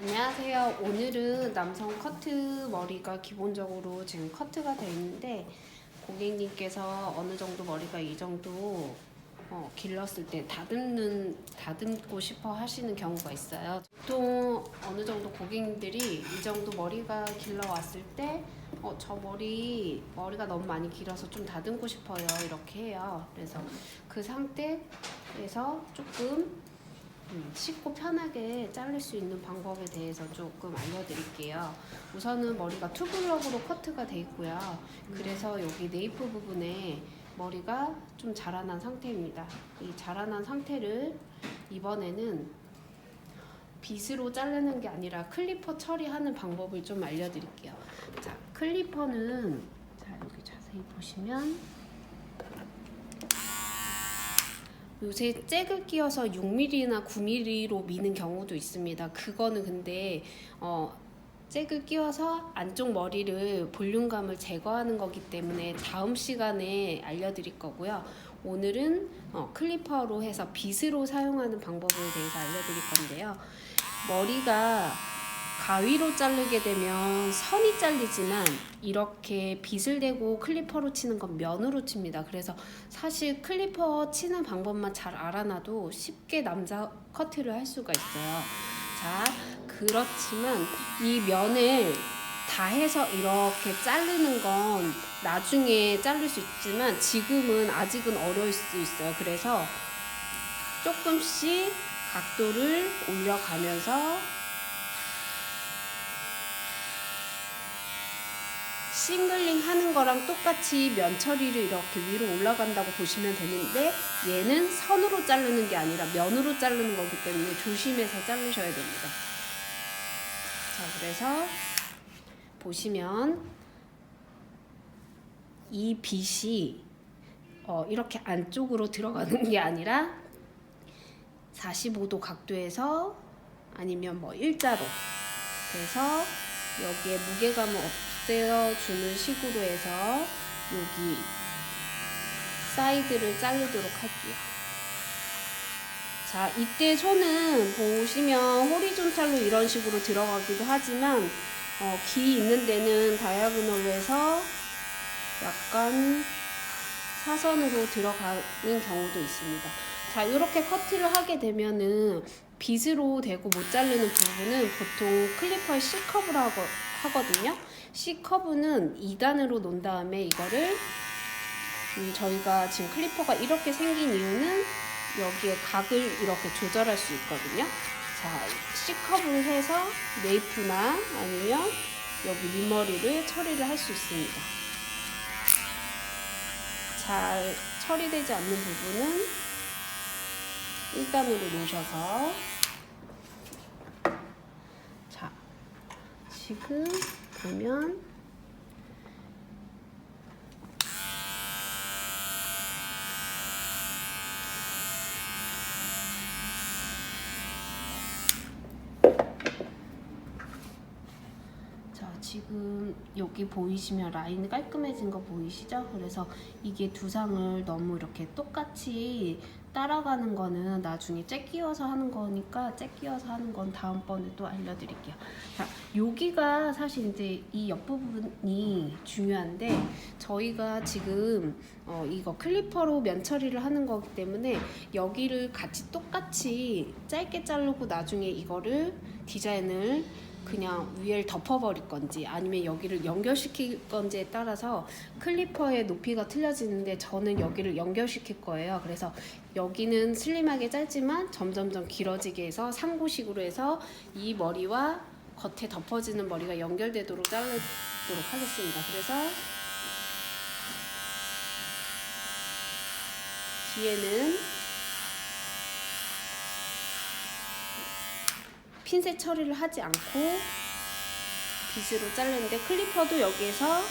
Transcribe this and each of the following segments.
안녕하세요. 오늘은 남성 커트 머리가 기본적으로 지금 커트가 되어 있는데 고객님께서 어느 정도 머리가 이 정도 길렀을 때 다듬고 싶어 하시는 경우가 있어요. 보통 어느 정도 고객님들이 이 정도 머리가 길러 왔을 때 저 머리가 너무 많이 길어서 좀 다듬고 싶어요, 이렇게 해요. 그래서 그 상태에서 조금 쉽고 편하게 자를 수 있는 방법에 대해서 조금 알려드릴게요. 우선은 머리가 투블럭으로 커트가 돼 있고요. 그래서 여기 네이프 부분에 머리가 좀 자라난 상태입니다. 이 자라난 상태를 이번에는 빗으로 자르는 게 아니라 클리퍼 처리하는 방법을 좀 알려드릴게요. 자, 클리퍼는 여기 자세히 보시면 요새 잭을 끼워서 6mm나 9mm로 미는 경우도 있습니다. 그거는 근데 잭을 끼워서 안쪽 머리를 볼륨감을 제거하는 거기 때문에 다음 시간에 알려드릴 거고요. 오늘은 클리퍼로 해서 빗으로 사용하는 방법에 대해서 알려드릴 건데요. 머리가 가위로 자르게 되면 선이 잘리지만 이렇게 빗을 대고 클리퍼로 치는 건 면으로 칩니다. 그래서 사실 클리퍼 치는 방법만 잘 알아놔도 쉽게 남자 커트를 할 수가 있어요. 자, 그렇지만 이 면을 다 해서 이렇게 자르는 건 나중에 자를 수 있지만 지금은 아직은 어려울 수 있어요. 그래서 조금씩 각도를 올려가면서 싱글링 하는 거랑 똑같이 면 처리를 이렇게 위로 올라간다고 보시면 되는데 얘는 선으로 자르는 게 아니라 면으로 자르는 거기 때문에 조심해서 자르셔야 됩니다. 자, 그래서 보시면 이 빗이 이렇게 안쪽으로 들어가는 게 아니라 45도 각도에서 아니면 뭐 일자로 그래서 여기에 무게감을 없애주는 식으로 해서 여기 사이드를 자르도록 할게요. 자, 이때 손은 보시면 호리존탈로 이런 식으로 들어가기도 하지만 기 있는 데는 다이아고널로 해서 약간 사선으로 들어가는 경우도 있습니다. 자, 이렇게 커트를 하게 되면은 빗으로 대고 못 자르는 부분은 보통 클리퍼에 C커브를 하거든요. C커브는 2단으로 놓은 다음에 이거를 저희가 지금 클리퍼가 이렇게 생긴 이유는 여기에 각을 이렇게 조절할 수 있거든요. 자, C커브를 해서 네이프나 아니면 여기 윗머리를 처리를 할 수 있습니다. 잘 처리되지 않는 부분은 1단으로 놓으셔서 자, 지금 보면 지금 여기 보이시면 라인 깔끔해진 거 보이시죠? 그래서 이게 두상을 너무 이렇게 똑같이 따라가는 거는 나중에 잭 끼워서 하는 거니까 잭 끼워서 하는 건 다음번에 또 알려드릴게요. 자, 여기가 사실 이제 이 옆부분이 중요한데 저희가 지금 이거 클리퍼로 면 처리를 하는 거기 때문에 여기를 같이 똑같이 짧게 자르고 나중에 이거를 디자인을 그냥 위를 덮어버릴 건지 아니면 여기를 연결시킬 건지에 따라서 클리퍼의 높이가 틀려지는데 저는 여기를 연결시킬 거예요. 그래서 여기는 슬림하게 짧지만 점점점 길어지게 해서 상고식으로 해서 이 머리와 겉에 덮어지는 머리가 연결되도록 자르도록 하겠습니다. 그래서 뒤에는 핀셋 처리를 하지 않고 빗으로 자르는데 클리퍼도 여기에서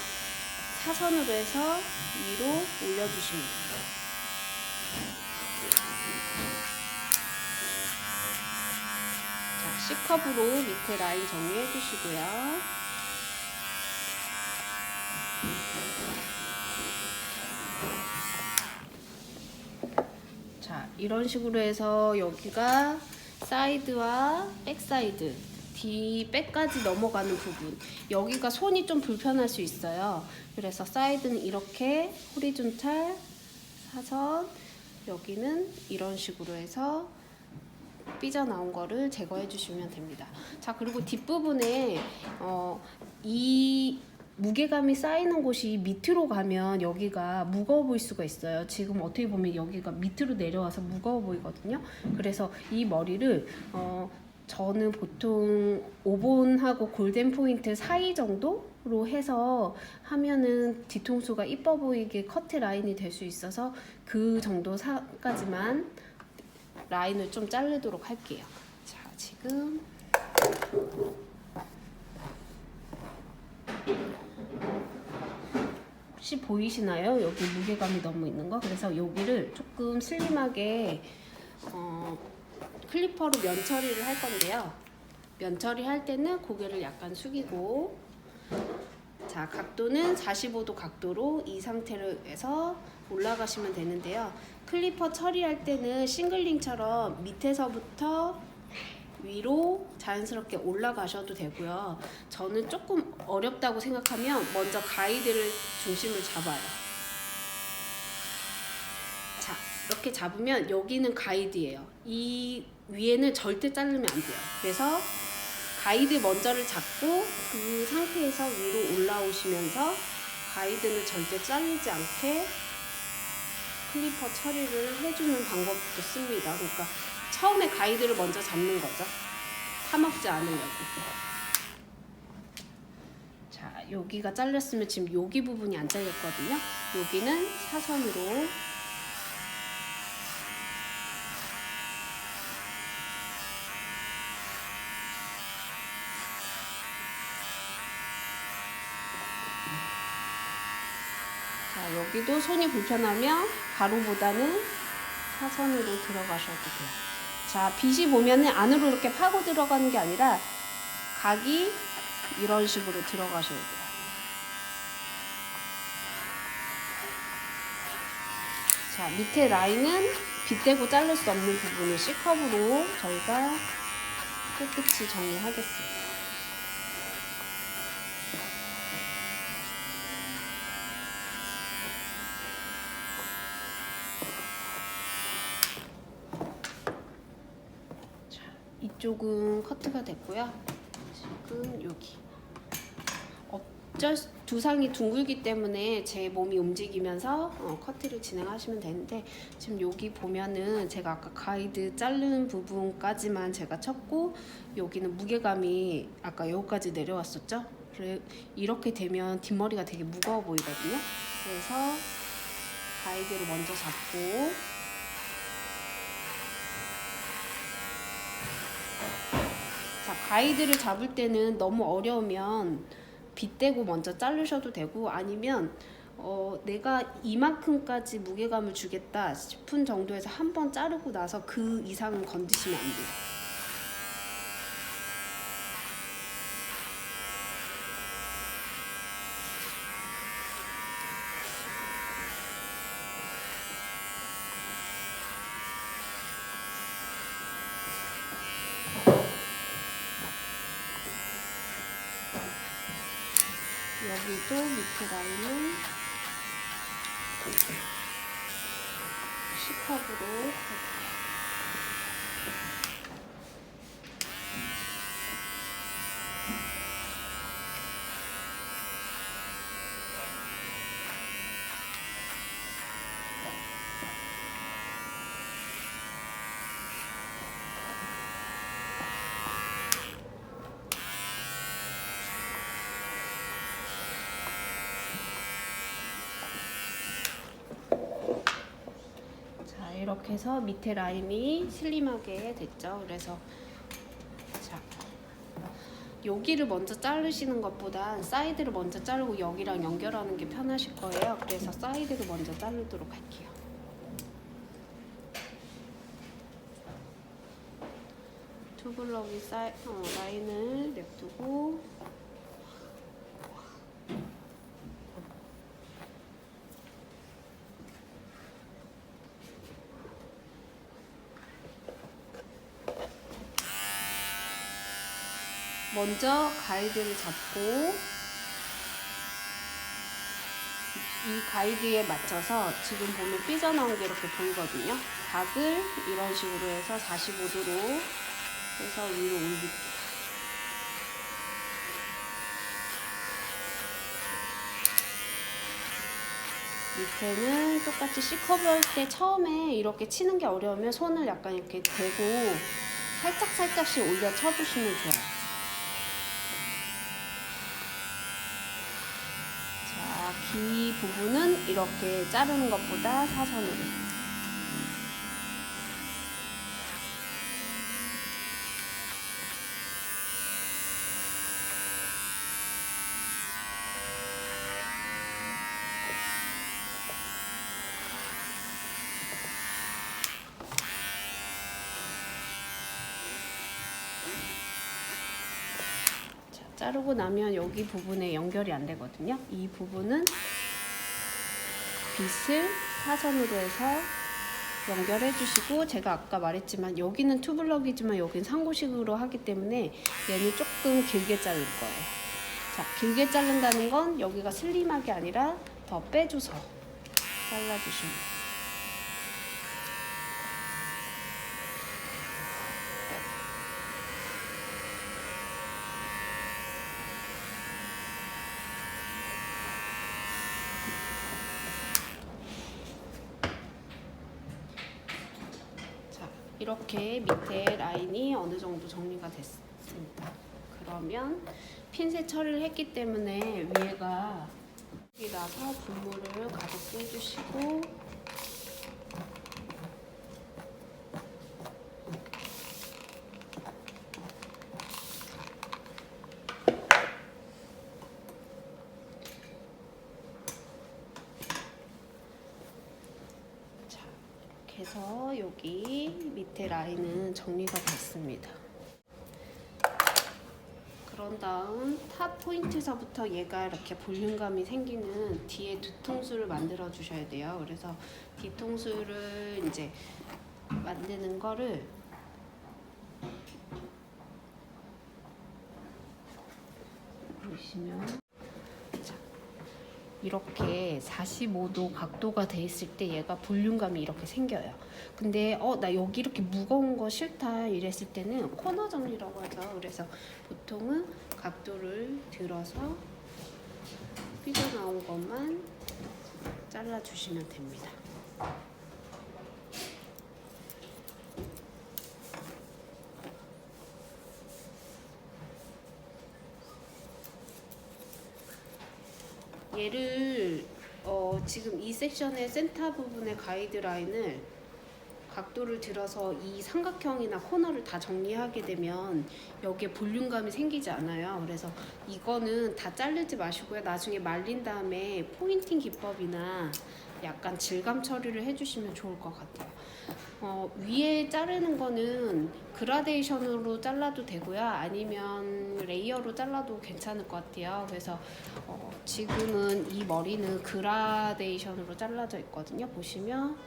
사선으로 해서 위로 올려주십니다. 자, C컵으로 밑에 라인 정리해 주시고요. 자, 이런 식으로 해서 여기가 사이드와 백사이드 뒤백까지 넘어가는 부분, 여기가 손이 좀 불편할 수 있어요. 그래서 사이드는 이렇게 호리존탈 사선, 여기는 이런 식으로 해서 삐져나온 거를 제거해 주시면 됩니다. 자, 그리고 뒷부분에 이 무게감이 쌓이는 곳이 밑으로 가면 여기가 무거워 보일 수가 있어요. 지금 어떻게 보면 여기가 밑으로 내려와서 무거워 보이거든요. 그래서 이 머리를 저는 보통 5번하고 골든 포인트 사이 정도로 해서 하면은 뒤통수가 이뻐 보이게 커트 라인이 될 수 있어서 그 정도까지만 라인을 좀 자르도록 할게요. 자, 지금 혹시 보이시나요? 여기 무게감이 너무 있는 거. 그래서 여기를 조금 슬림하게 클리퍼로 면 처리를 할 건데요. 면 처리할 때는 고개를 약간 숙이고, 자, 각도는 45도 각도로 이 상태에서 올라가시면 되는데요. 클리퍼 처리할 때는 싱글링처럼 밑에서부터 위로 자연스럽게 올라가셔도 되고요. 저는 조금 어렵다고 생각하면 먼저 가이드를 중심을 잡아요. 자, 이렇게 잡으면 여기는 가이드예요. 이 위에는 절대 자르면 안 돼요. 그래서 가이드 먼저를 잡고 그 상태에서 위로 올라오시면서 가이드는 절대 자르지 않게 클리퍼 처리를 해주는 방법도 씁니다. 그러니까 처음에 가이드를 먼저 잡는 거죠. 파먹지 않으려고. 자, 여기가 잘렸으면 지금 여기 부분이 안 잘렸거든요. 여기는 사선으로 자, 여기도 손이 불편하면 가로보다는 사선으로 들어가셔도 돼요. 자, 빗이 보면은 안으로 이렇게 파고 들어가는 게 아니라 각이 이런 식으로 들어가셔야 돼요. 자, 밑에 라인은 빗대고 자를 수 없는 부분을 C컵으로 저희가 깨끗이 정리하겠습니다. 이쪽은 커트가 됐고요. 지금 여기 두상이 둥글기 때문에 제 몸이 움직이면서 커트를 진행하시면 되는데, 지금 여기 보면은 제가 아까 가이드 자르는 부분까지만 제가 쳤고 여기는 무게감이 아까 여기까지 내려왔었죠. 그래, 이렇게 되면 뒷머리가 되게 무거워 보이거든요. 그래서 가이드를 먼저 잡고, 자, 가이드를 잡을 때는 너무 어려우면 빗대고 먼저 자르셔도 되고, 아니면 내가 이만큼까지 무게감을 주겠다 싶은 정도에서 한번 자르고 나서 그 이상은 건드시면 안 돼요. 여기도 밑에 라인은 C컵으로 이렇게 해서 밑에 라인이 슬림하게 됐죠. 그래서 자, 여기를 먼저 자르시는 것보다 사이드를 먼저 자르고 여기랑 연결하는 게 편하실 거예요. 그래서 사이드를 먼저 자르도록 할게요. 투블럭이 라인을 냅두고, 먼저 가이드를 잡고 이 가이드에 맞춰서 지금 보면 삐져나온 게 이렇게 보이거든요. 각을 이런 식으로 해서 45도로 해서 위로 올릴게요. 밑에는 똑같이 C컵 할 때 처음에 이렇게 치는 게 어려우면 손을 약간 이렇게 대고 살짝씩 올려 쳐주시면 좋아요. 자, 귀 부분은 이렇게 자르는 것보다 사선으로. 자르고 나면 여기 부분에 연결이 안 되거든요. 이 부분은 빗을 사선으로 해서 연결해 주시고, 제가 아까 말했지만 여기는 투블럭이지만 여기는 상고식으로 하기 때문에 얘는 조금 길게 자를 거예요. 자, 길게 자른다는 건 여기가 슬림하게 아니라 더 빼줘서 잘라주시면 돼요. 이렇게 밑에 라인이 어느 정도 정리가 됐습니다. 그러면 핀셋 처리를 했기 때문에 위에가 여기라서 분무를 가득 빼주시고, 해서 여기 밑에 라인은 정리가 됐습니다. 그런 다음 탑 포인트서부터 얘가 이렇게 볼륨감이 생기는 뒤에 뒤통수를 만들어 주셔야 돼요. 그래서 뒤통수를 이제 만드는 거를 보시면 이렇게 45도 각도가 돼 있을 때 얘가 볼륨감이 이렇게 생겨요. 근데 나 여기 이렇게 무거운 거 싫다 이랬을 때는 코너 정리라고 하죠. 그래서 보통은 각도를 들어서 삐져나온 것만 잘라주시면 됩니다. 얘를 지금 이 섹션의 센터 부분의 가이드라인을 각도를 들어서 이 삼각형이나 코너를 다 정리하게 되면 여기에 볼륨감이 생기지 않아요. 그래서 이거는 다 자르지 마시고요. 나중에 말린 다음에 포인팅 기법이나 약간 질감 처리를 해주시면 좋을 것 같아요. 위에 자르는 거는 그라데이션으로 잘라도 되고요. 아니면 레이어로 잘라도 괜찮을 것 같아요. 그래서 지금은 이 머리는 그라데이션으로 잘라져 있거든요. 보시면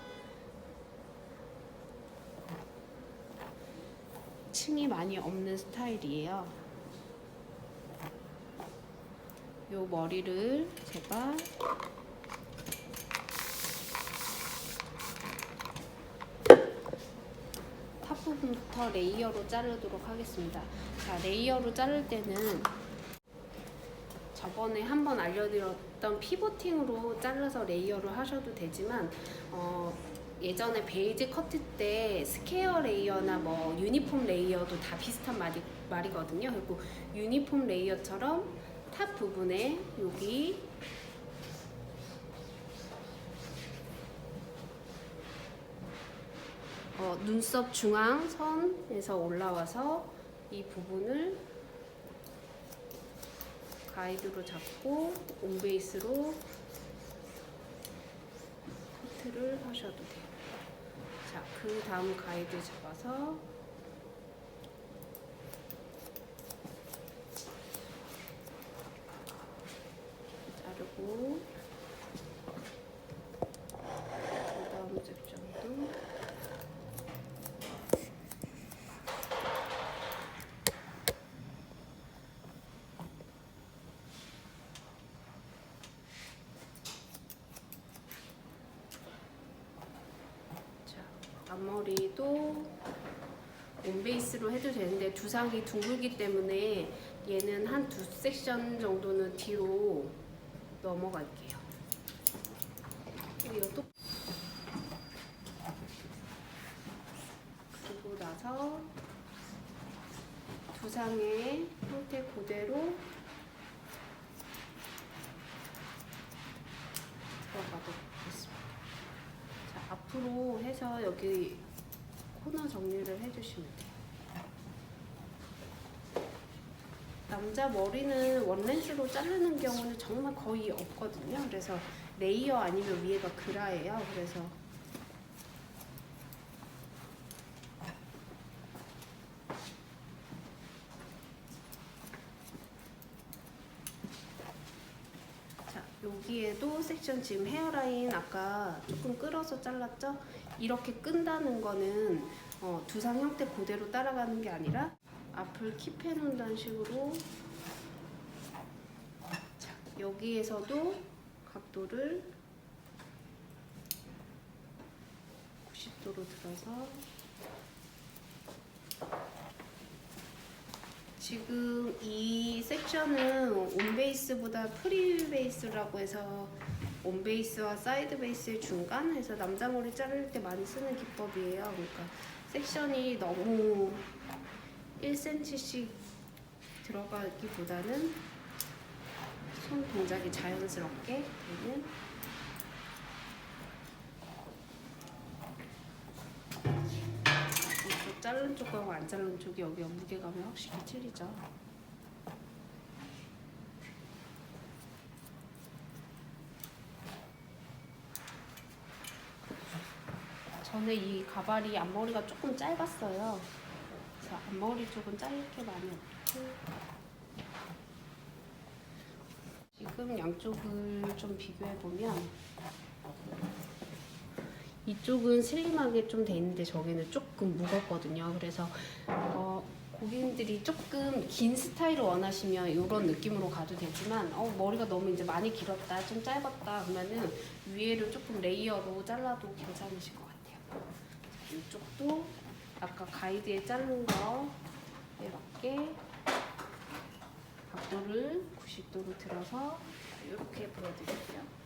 층이 많이 없는 스타일이에요. 요 머리를 제가 탑 부분부터 레이어로 자르도록 하겠습니다. 자, 레이어로 자를 때는 저번에 한번 알려드렸던 피보팅으로 잘라서 레이어를 하셔도 되지만 예전에 베이지 커트 때 스퀘어 레이어나 뭐 유니폼 레이어도 다 비슷한 말이거든요. 그리고 유니폼 레이어처럼 탑 부분에 여기 눈썹 중앙 선에서 올라와서 이 부분을 가이드로 잡고 온베이스로 커트를 하셔도 돼요. 자, 그 다음 가이드 잡아서 자르고 그 다음 섹션도 앞머리도 온베이스로 해도 되는데 두상이 둥글기 때문에 얘는 한 두 섹션 정도는 뒤로 넘어갈게요. 이것도 그리고 나서 두상의 형태 그대로 들어가도록 하겠습니다. 자, 앞으로 해서 여기 코너 정리를 해주시면 돼요. 남자 머리는 원렌스로 자르는 경우는 정말 거의 없거든요. 그래서 레이어 아니면 위에가 그라예요. 그래서 자, 여기에도 섹션 지금 헤어라인 아까 조금 끌어서 잘랐죠? 이렇게 끈다는 거는 두상 형태 그대로 따라가는 게 아니라 앞을 킵해 놓는다는 식으로. 자, 여기에서도 각도를 90도로 들어서 지금 이 섹션은 온베이스보다 프리베이스라고 해서 온베이스와 사이드 베이스의 중간 해서 남자 머리 자를 때 많이 쓰는 기법이에요. 그러니까 섹션이 너무 1cm씩 들어가기보다는 손 동작이 자연스럽게 되는. 이쪽 자른 쪽하고 안 자른 쪽이 여기 무게감이 확실히 틀리죠. 전에 이 가발이 앞머리가 조금 짧았어요. 그래서 앞머리 쪽은 자를 게 많이 없고 지금 양쪽을 좀 비교해 보면 이쪽은 슬림하게 좀 돼 있는데 저기는 조금 무겁거든요. 그래서 고객님들이 조금 긴 스타일을 원하시면 이런 느낌으로 가도 되지만 머리가 너무 이제 많이 길었다, 좀 짧았다 그러면은 위에를 조금 레이어로 잘라도 괜찮으실 것 같아요. 이쪽도 아까 가이드에 자른 거에 맞게 각도를 90도로 들어서 이렇게 보여드릴게요.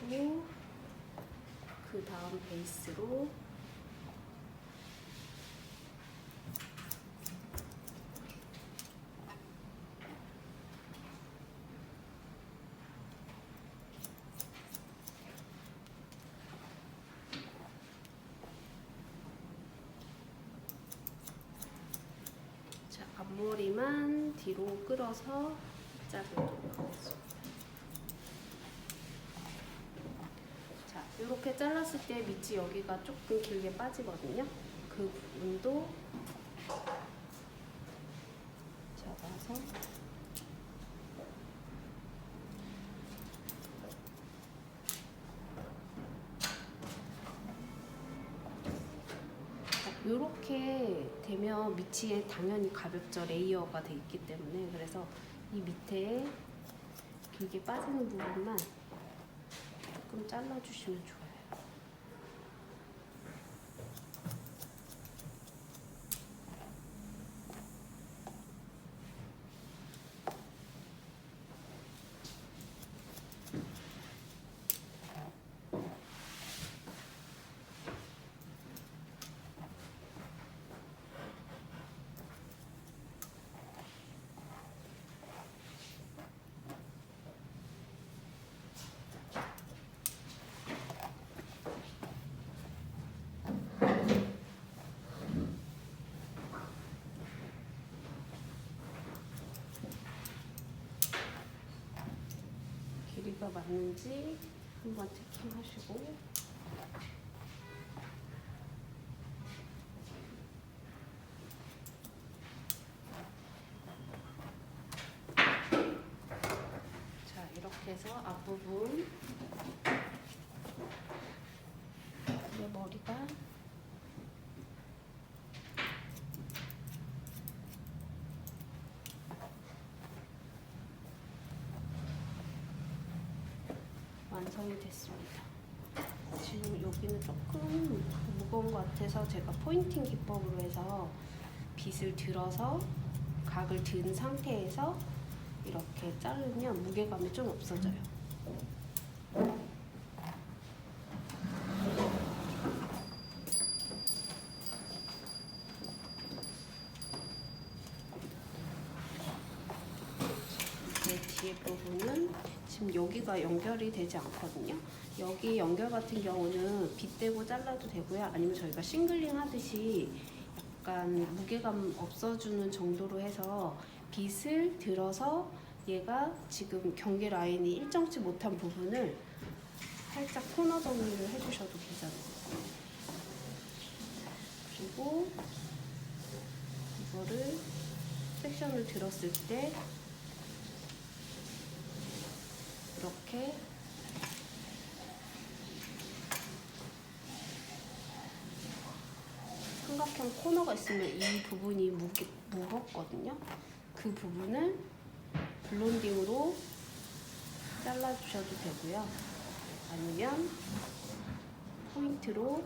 그리고 그 다음 베이스로 자, 앞머리만 뒤로 끌어서 자르도록 하겠습니다. 자, 이렇게 잘랐을 때 밑이 여기가 조금 길게 빠지거든요. 그 부분도 잡아서 이렇게 되면 밑이 당연히 가볍죠. 레이어가 돼 있기 때문에. 그래서 이 밑에 길게 빠지는 부분만 조금 잘라주시면 좋아요. 길이가 맞는지 한번 체킹하시고 자, 이렇게 해서 앞부분 내 머리가 완성이 됐습니다. 지금 여기는 조금 무거운 것 같아서 제가 포인팅 기법으로 해서 빗을 들어서 각을 든 상태에서 이렇게 자르면 무게감이 좀 없어져요. 이 뒤에 부분은 지금 여기가 연결이 되지 않거든요. 여기 연결 같은 경우는 빗대고 잘라도 되고요. 아니면 저희가 싱글링 하듯이 약간 무게감 없어주는 정도로 해서 빗을 들어서 얘가 지금 경계 라인이 일정치 못한 부분을 살짝 코너 정리를 해주셔도 괜찮아요. 그리고 이거를 섹션을 들었을 때 이렇게 삼각형 코너가 있으면 이 부분이 무겁거든요. 그 부분을 블론딩으로 잘라주셔도 되고요. 아니면 포인트로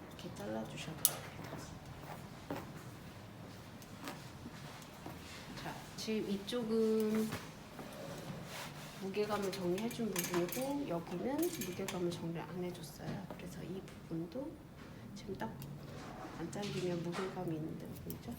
이렇게 잘라주셔도 됩니다. 자, 지금 이쪽은 무게감을 정리해준 부분이고 여기는 무게감을 정리를 안 해줬어요. 그래서 이 부분도 지금 딱 안 잘리면 무게감이 있는 부분이죠.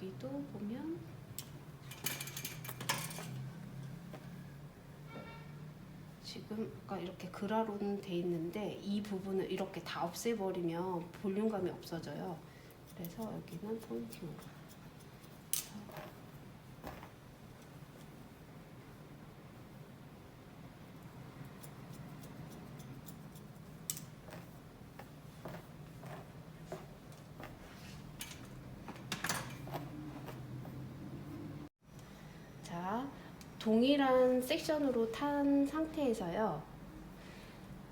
여기도 보면 지금 아까 이렇게 그라론 돼 있는데 이 부분을 이렇게 다 없애버리면 볼륨감이 없어져요. 그래서 여기는 포인팅으로. 자, 동일한 섹션으로 탄 상태에서요.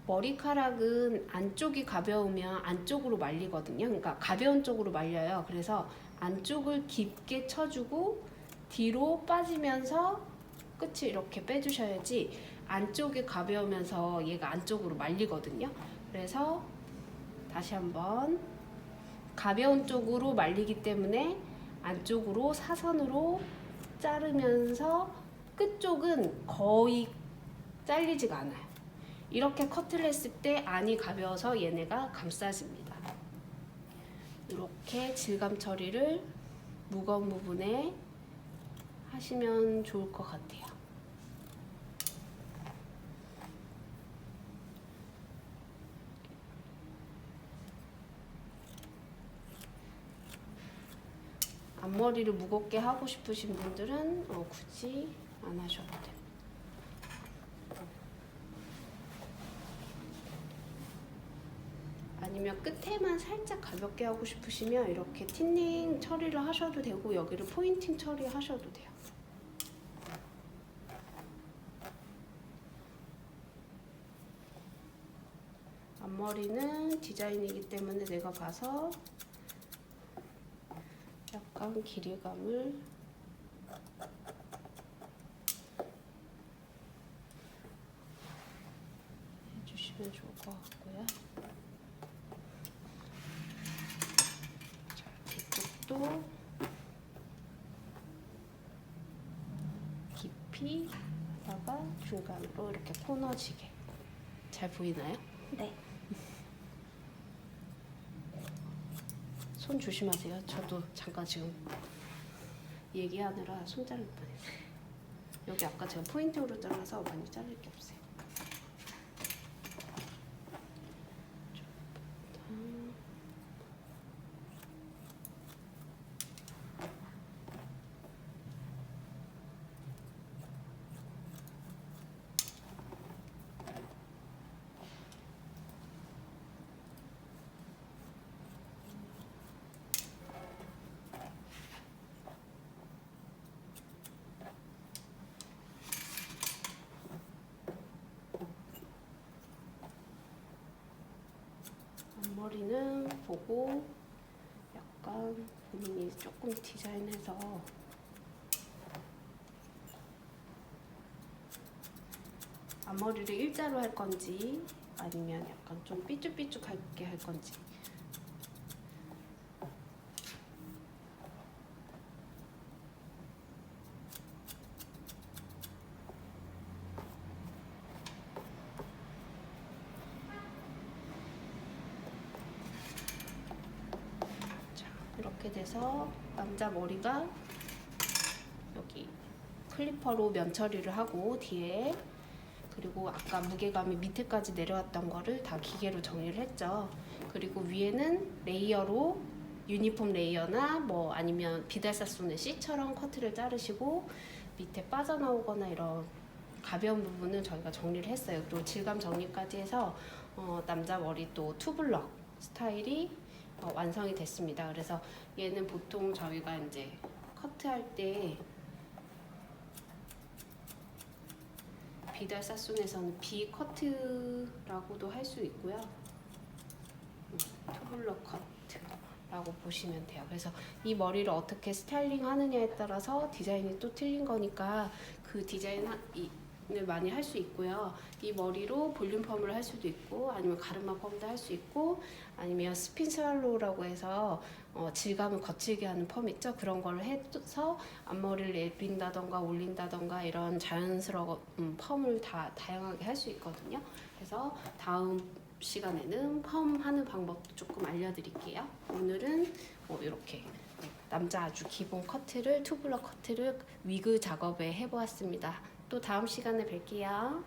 머리카락은 안쪽이 가벼우면 안쪽으로 말리거든요. 그러니까 가벼운 쪽으로 말려요. 그래서 안쪽을 깊게 쳐주고 뒤로 빠지면서 끝을 이렇게 빼주셔야지 안쪽이 가벼우면서 얘가 안쪽으로 말리거든요. 그래서 다시 한번 가벼운 쪽으로 말리기 때문에 안쪽으로 사선으로 자르면서 끝쪽은 거의 잘리지가 않아요. 이렇게 커트를 했을 때 안이 가벼워서 얘네가 감싸집니다. 이렇게 질감 처리를 무거운 부분에 하시면 좋을 것 같아요. 앞머리를 무겁게 하고 싶으신 분들은 굳이 안 하셔도 돼요. 아니면 끝에만 살짝 가볍게 하고 싶으시면 이렇게 틴닝 처리를 하셔도 되고 여기를 포인팅 처리하셔도 돼요. 앞머리는 디자인이기 때문에 내가 봐서 약간 길이감을 해주시면 좋을 것 같고요. 자, 이쪽도 깊이 하다가 중간으로 이렇게 코너지게. 잘 보이나요? 네. 손 조심하세요. 저도 잠깐 지금 얘기하느라 손 자를 뻔했어요. 여기 아까 제가 포인트로 잘라서 많이 자를 게 없어요. 그리고 약간 본인이 조금 디자인해서 앞머리를 일자로 할 건지 아니면 약간 좀 삐쭉삐쭉하게 할 건지. 자, 이렇게 돼서 남자 머리가 여기 클리퍼로 면 처리를 하고 뒤에, 그리고 아까 무게감이 밑에까지 내려왔던 거를 다 기계로 정리를 했죠. 그리고 위에는 레이어로 유니폼 레이어나 뭐 아니면 비달사손의 C처럼 커트를 자르시고, 밑에 빠져나오거나 이런 가벼운 부분은 저희가 정리를 했어요. 또 질감 정리까지 해서 남자 머리 또 투블럭 스타일이 완성이 됐습니다. 그래서 얘는 보통 저희가 이제 커트할 때 비달 사순에서는 B 커트라고도 할 수 있고요. 투블럭 커트라고 보시면 돼요. 그래서 이 머리를 어떻게 스타일링 하느냐에 따라서 디자인이 또 틀린 거니까 그 디자인을 많이 할 수 있고요. 이 머리로 볼륨 펌을 할 수도 있고, 아니면 가르마 펌도 할 수 있고, 아니면 스핀 스왈로우라고 해서 질감을 거칠게 하는 펌 있죠? 그런 걸 해서 앞머리를 내린다던가 올린다던가 이런 자연스러운 펌을 다 다양하게 할 수 있거든요. 그래서 다음 시간에는 펌 하는 방법도 조금 알려드릴게요. 오늘은 이렇게 남자 아주 기본 커트를, 투블럭 커트를 위그 작업에 해보았습니다. 또 다음 시간에 뵐게요.